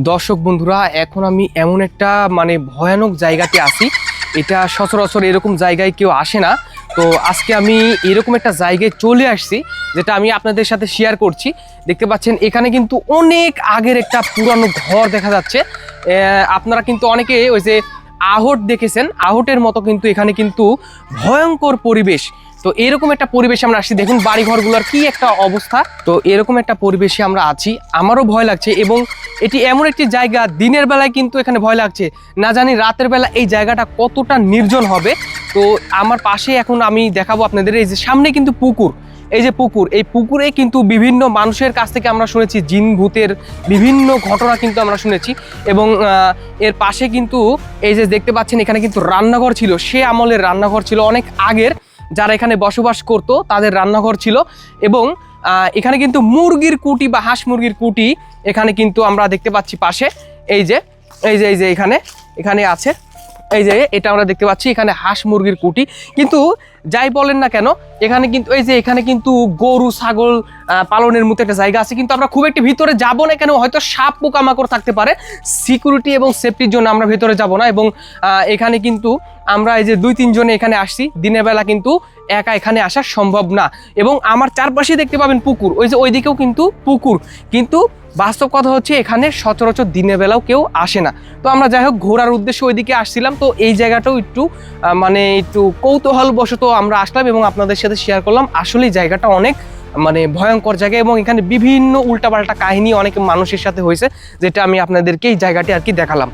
দর্শক বন্ধুরা, এখন আমি এমন একটা ভয়ানক জায়গাতে আছি। এটা সচরাচর এরকম জায়গায় কেউ আসে না। তো আজকে আমি এরকম একটা জায়গায় চলে আসছি, যেটা আমি আপনাদের সাথে শেয়ার করছি। দেখতে পাচ্ছেন এখানে কিন্তু অনেক আগের একটা পুরানো ঘর দেখা যাচ্ছে। আপনারা কিন্তু অনেকে ওই যে আহট দেখেছেন, আহটের মতো কিন্তু এখানে কিন্তু ভয়ঙ্কর পরিবেশ। তো এরকম একটা পরিবেশে আমরা আসছি, দেখুন বাড়ি ঘরগুলোর কি একটা অবস্থা। তো এরকম একটা পরিবেশে আমরা আছি, আমারও ভয় লাগছে। এবং এটি এমন একটি জায়গা, দিনের বেলায় কিন্তু এখানে ভয় লাগছে, না জানি রাতের বেলা এই জায়গাটা কতটা নির্জন হবে। তো আমার পাশে এখন আমি দেখাবো আপনাদের, এই যে সামনে কিন্তু পুকুর, এই যে পুকুর, এই পুকুরে কিন্তু বিভিন্ন মানুষের কাছ থেকে আমরা শুনেছি জিন ভূতের বিভিন্ন ঘটনা কিন্তু আমরা শুনেছি। এবং এর পাশে কিন্তু এই যে দেখতে পাচ্ছেন এখানে কিন্তু রান্নাঘর ছিল, সে আমলের রান্নাঘর ছিল, অনেক আগের যারা এখানে বসবাস করতো তাদের রান্নাঘর ছিল। এবং এখানে কিন্তু মুরগির কুটি বা হাঁস মুরগির কুটি এখানে কিন্তু আমরা দেখতে পাচ্ছি পাশে। এই যে এখানে এখানে আছে, এই যে এটা আমরা দেখতে পাচ্ছি, এখানে হাঁস মুরগির কুটি। কিন্তু যাই বলেন না কেন, এখানে কিন্তু এই যে এখানে কিন্তু গরু ছাগল পালনের মতো একটা জায়গা আছে, কিন্তু আমরা খুব একটি ভিতরে যাব না। কেন, হয়তো সাপ পোকামাকড় থাকতে পারে, সিকিউরিটি এবং সেফটির জন্য আমরা ভেতরে যাব না। এবং এখানে কিন্তু আমরা এই যে 2-3 জনে এখানে আসছি, দিনের বেলা কিন্তু একা এখানে আসা সম্ভব না। এবং আমার চারপাশে দেখতে পাবেন পুকুর, ওই যে ওইদিকেও কিন্তু পুকুর। কিন্তু বাস্তব কথা হচ্ছে এখানে সচরাচর দিনের বেলাও কেউ আসে না। তো আমরা যাই হোক ঘোরার উদ্দেশ্যে ওইদিকে আসছিলাম। তো এই জায়গাটাও একটু কৌতূহলবশত আমরা আসলাম এবং আপনাদের সাথে শেয়ার করলাম। আসলে জায়গাটা অনেক ভয়ঙ্কর জায়গা, এবং এখানে বিভিন্ন উল্টাপাল্টা কাহিনী অনেক মানুষের সাথে হয়েছে, যেটা আমি আপনাদেরকে এই জায়গাটি আর কি দেখালাম।